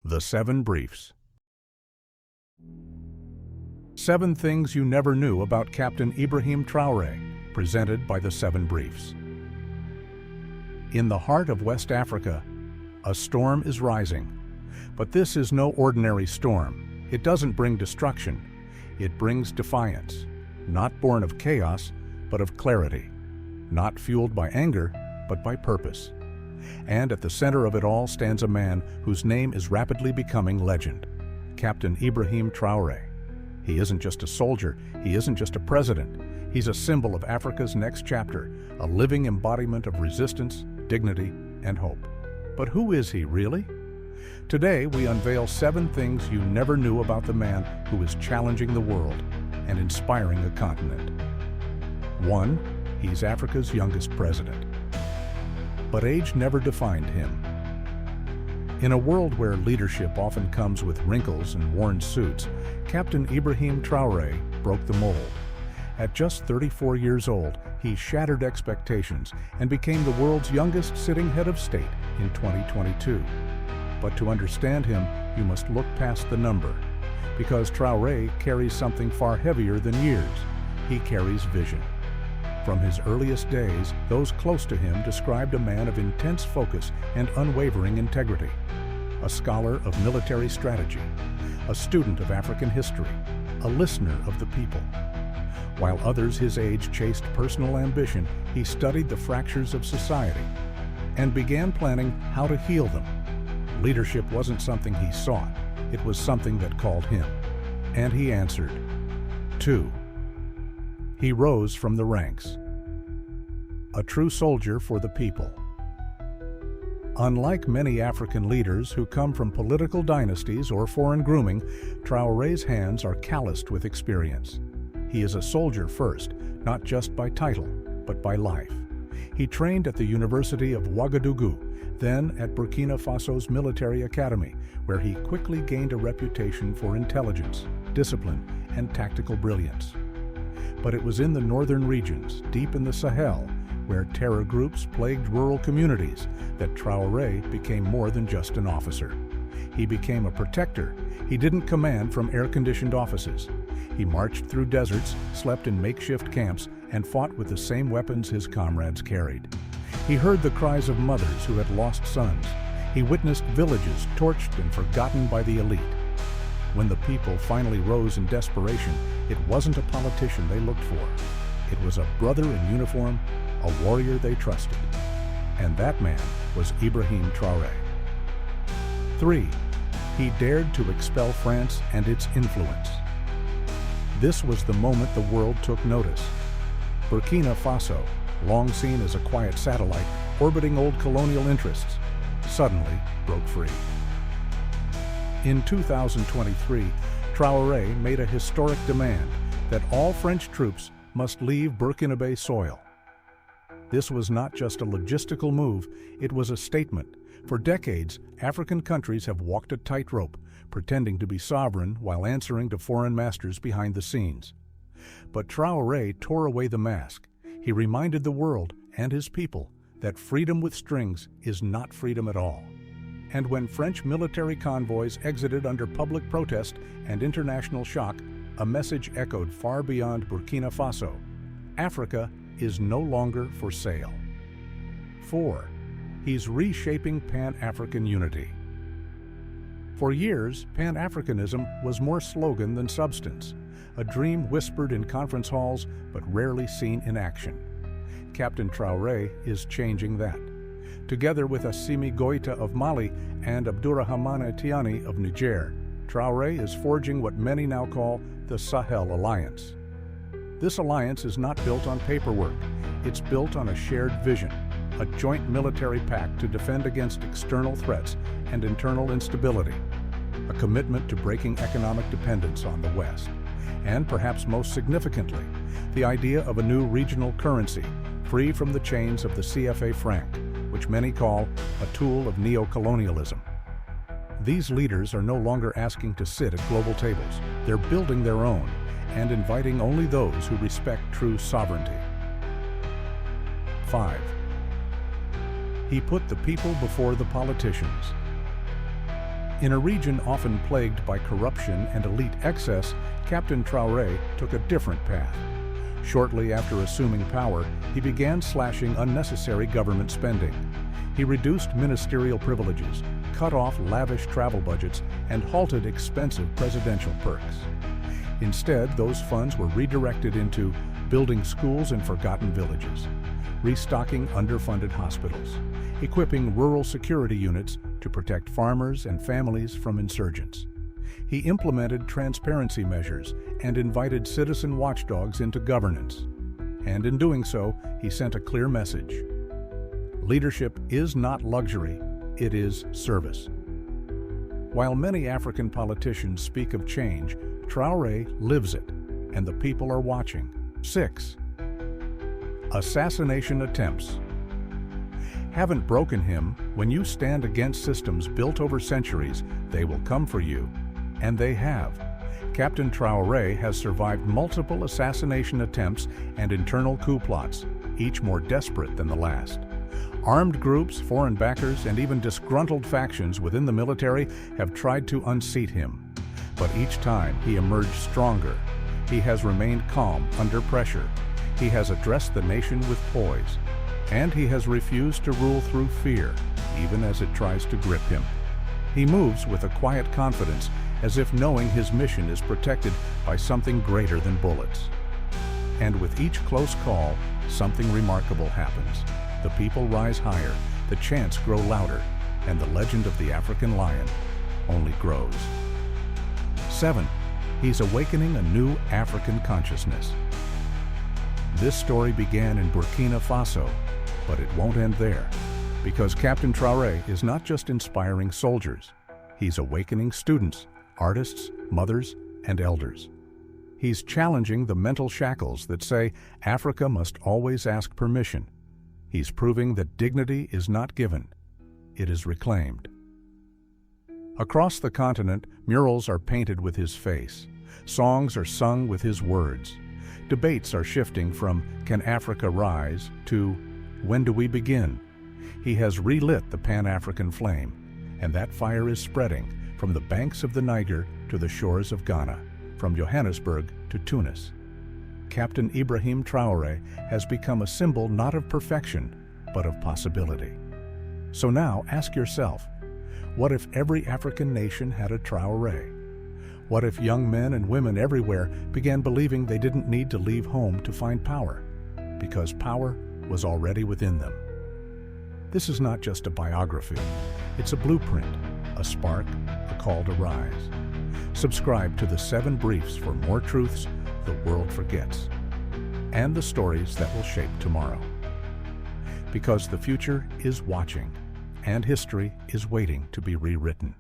The 7 Briefs. 7 Things You Never Knew About Captain Ibrahim Traoré, presented by The 7 Briefs. In the heart of West Africa, a storm is rising. But this is no ordinary storm. It doesn't bring destruction. It brings defiance, not born of chaos, but of clarity, not fueled by anger, but by purpose. And at the center of it all stands a man whose name is rapidly becoming legend, Captain Ibrahim Traoré. He isn't just a soldier, he isn't just a president. He's a symbol of Africa's next chapter, a living embodiment of resistance, dignity, and hope. But who is he really? Today, we unveil 7 things you never knew about the man who is challenging the world and inspiring a continent. 1. He's Africa's youngest president. But age never defined him. In a world where leadership often comes with wrinkles and worn suits, Captain Ibrahim Traoré broke the mold. At just 34 years old, he shattered expectations and became the world's youngest sitting head of state in 2022. But to understand him, you must look past the number, because Traoré carries something far heavier than years. He carries vision. From his earliest days, those close to him described a man of intense focus and unwavering integrity, a scholar of military strategy, a student of African history, a listener of the people. While others his age chased personal ambition, he studied the fractures of society and began planning how to heal them. Leadership wasn't something he sought, it was something that called him. And he answered. 2. He rose from the ranks. A true soldier for the people. Unlike many African leaders who come from political dynasties or foreign grooming, Traoré's hands are calloused with experience. He is a soldier first, not just by title, but by life. He trained at the University of Ouagadougou, then at Burkina Faso's military academy, where he quickly gained a reputation for intelligence, discipline, and tactical brilliance. But it was in the northern regions, deep in the Sahel, where terror groups plagued rural communities, that Traoré became more than just an officer. He became a protector. He didn't command from air-conditioned offices. He marched through deserts, slept in makeshift camps, and fought with the same weapons his comrades carried. He heard the cries of mothers who had lost sons. He witnessed villages torched and forgotten by the elite. When the people finally rose in desperation, it wasn't a politician they looked for. It was a brother in uniform, a warrior they trusted. And that man was Ibrahim Traoré. 3. He dared to expel France and its influence. This was the moment the world took notice. Burkina Faso, long seen as a quiet satellite orbiting old colonial interests, suddenly broke free. In 2023, Traoré made a historic demand that all French troops must leave Burkinabe soil. This was not just a logistical move, it was a statement. For decades, African countries have walked a tightrope, pretending to be sovereign while answering to foreign masters behind the scenes. But Traoré tore away the mask. He reminded the world and his people that freedom with strings is not freedom at all. And when French military convoys exited under public protest and international shock, a message echoed far beyond Burkina Faso. Africa is no longer for sale. 4. He's reshaping Pan-African unity. For years, Pan-Africanism was more slogan than substance, a dream whispered in conference halls but rarely seen in action. Captain Traoré is changing that. Together with Assimi Goïta of Mali and Abdourahmane Tiani of Niger, Traoré is forging what many now call the Sahel Alliance. This alliance is not built on paperwork. It's built on a shared vision, a joint military pact to defend against external threats and internal instability, a commitment to breaking economic dependence on the West, and perhaps most significantly, the idea of a new regional currency, free from the chains of the CFA franc, which many call a tool of neo-colonialism. These leaders are no longer asking to sit at global tables. They're building their own and inviting only those who respect true sovereignty. 5. He put the people before the politicians. In a region often plagued by corruption and elite excess, Captain Traoré took a different path. Shortly after assuming power, he began slashing unnecessary government spending. He reduced ministerial privileges, cut off lavish travel budgets, and halted expensive presidential perks. Instead, those funds were redirected into building schools in forgotten villages, restocking underfunded hospitals, equipping rural security units to protect farmers and families from insurgents. He implemented transparency measures and invited citizen watchdogs into governance. And in doing so, he sent a clear message. Leadership is not luxury, it is service. While many African politicians speak of change, Traoré lives it, and the people are watching. 6. Assassination attempts. Haven't broken him. When you stand against systems built over centuries, they will come for you. And they have. Captain Traoré has survived multiple assassination attempts and internal coup plots, each more desperate than the last. Armed groups, foreign backers, and even disgruntled factions within the military have tried to unseat him. But each time he emerged stronger. He has remained calm under pressure. He has addressed the nation with poise. And he has refused to rule through fear, even as it tries to grip him. He moves with a quiet confidence, as if knowing his mission is protected by something greater than bullets. And with each close call, something remarkable happens. The people rise higher, the chants grow louder, and the legend of the African lion only grows. 7. He's awakening a new African consciousness. This story began in Burkina Faso, but it won't end there, because Captain Traoré is not just inspiring soldiers. He's awakening students, artists, mothers, and elders. He's challenging the mental shackles that say Africa must always ask permission. He's proving that dignity is not given, it is reclaimed. Across the continent, murals are painted with his face. Songs are sung with his words. Debates are shifting from "Can Africa rise?" to "When do we begin?" He has relit the Pan-African flame, and that fire is spreading from the banks of the Niger to the shores of Ghana, from Johannesburg to Tunis. Captain Ibrahim Traoré has become a symbol not of perfection, but of possibility. So now ask yourself, what if every African nation had a Traoré? What if young men and women everywhere began believing they didn't need to leave home to find power, because power was already within them? This is not just a biography, it's a blueprint, a spark, a call to rise. Subscribe to the 7 Briefs for more truths the world forgets, and the stories that will shape tomorrow. Because the future is watching, and history is waiting to be rewritten.